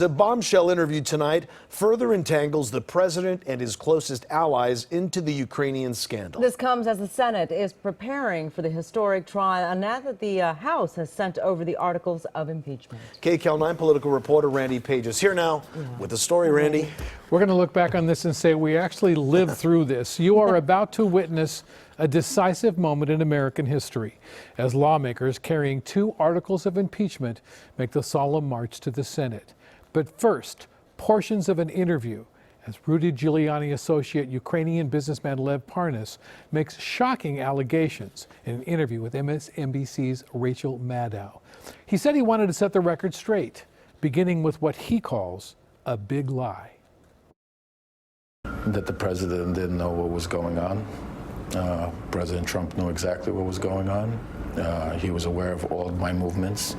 The bombshell interview tonight further entangles the president and his closest allies into the Ukrainian scandal. This comes as the Senate is preparing for the historic trial, and now that the House has sent over the articles of impeachment. KCAL 9 political reporter Randy Page is here now with the story. Randy. We're going to look back on this and say we actually lived through this. You are about to witness a decisive moment in American history as lawmakers carrying 2 articles of impeachment make the solemn march to the Senate. But first, portions of an interview as Rudy Giuliani associate Ukrainian businessman Lev Parnas makes shocking allegations in an interview with MSNBC's Rachel Maddow. He said he wanted to set the record straight, beginning with what he calls a big lie. That the president didn't know what was going on. President Trump knew exactly what was going on. He was aware of all of my movements.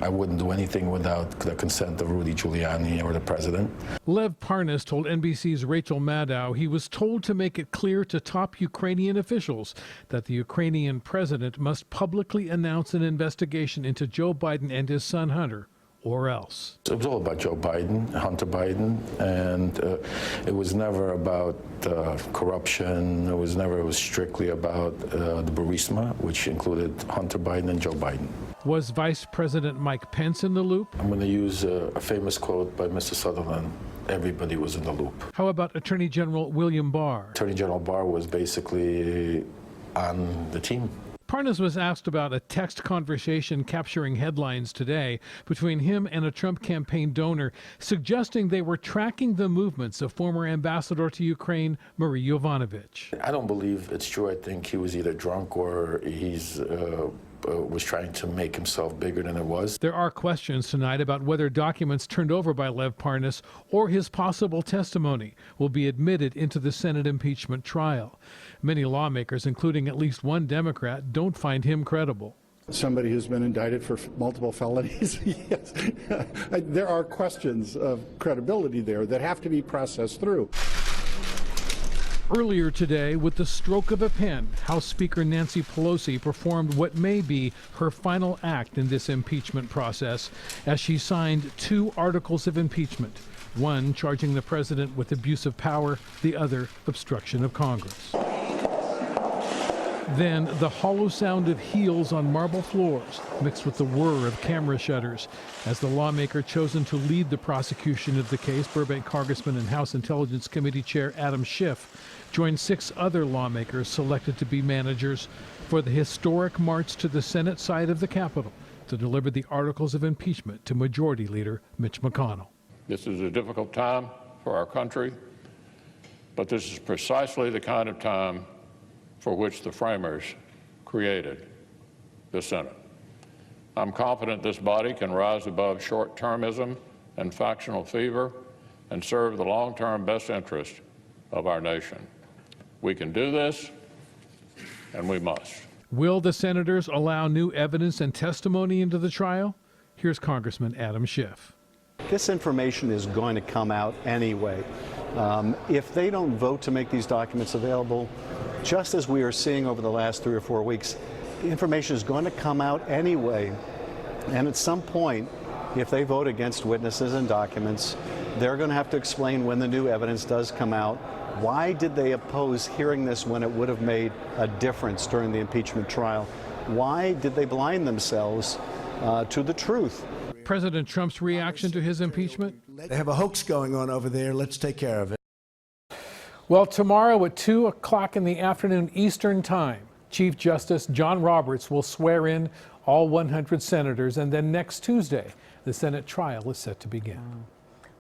I wouldn't do anything without the consent of Rudy Giuliani or the president. Lev Parnas told NBC's Rachel Maddow he was told to make it clear to top Ukrainian officials that the Ukrainian president must publicly announce an investigation into Joe Biden and his son Hunter, or else. It was all about Joe Biden, Hunter Biden, and it was never about corruption. It was strictly about the Burisma, which included Hunter Biden and Joe Biden. Was Vice President Mike Pence in the loop? I'm going to use a famous quote by Mr. Sutherland. Everybody was in the loop. How about Attorney General William Barr? Attorney General Barr was basically on the team. Parnas was asked about a text conversation capturing headlines today between him and a Trump campaign donor, suggesting they were tracking the movements of former ambassador to Ukraine, Marie Yovanovitch. I don't believe it's true. I think he was either drunk or he's was trying to make himself bigger than it was. There are questions tonight about whether documents turned over by Lev Parnas or his possible testimony will be admitted into the Senate impeachment trial. Many lawmakers, including at least one Democrat, don't find him credible. Somebody who's been indicted for multiple felonies, yes. There are questions of credibility there that have to be processed through. Earlier today, with the stroke of a pen, House Speaker Nancy Pelosi performed what may be her final act in this impeachment process as she signed 2 articles of impeachment, one charging the president with abuse of power, the other obstruction of Congress. Then the hollow sound of heels on marble floors mixed with the whir of camera shutters as the lawmaker chosen to lead the prosecution of the case, Burbank Congressman and House Intelligence Committee Chair Adam Schiff, joined 6 other lawmakers selected to be managers for the historic march to the Senate side of the Capitol to deliver the articles of impeachment to Majority Leader Mitch McConnell. This is a difficult time for our country, but this is precisely the kind of time for which the framers created the Senate. I'm confident this body can rise above short-termism and factional fever and serve the long-term best interest of our nation. We can do this, and we must. Will the senators allow new evidence and testimony into the trial? Here's Congressman Adam Schiff. This information is going to come out anyway. If they don't vote to make these documents available, just as we are seeing over the last 3 or 4 weeks, the information is going to come out anyway. And at some point, if they vote against witnesses and documents, they're going to have to explain when the new evidence does come out. Why did they oppose hearing this when it would have made a difference during the impeachment trial? Why did they blind themselves to the truth? President Trump's reaction to his impeachment? They have a hoax going on over there. Let's take care of it. Well, tomorrow at 2 o'clock in the afternoon Eastern Time, Chief Justice John Roberts will swear in all 100 senators, and then next Tuesday, the Senate trial is set to begin.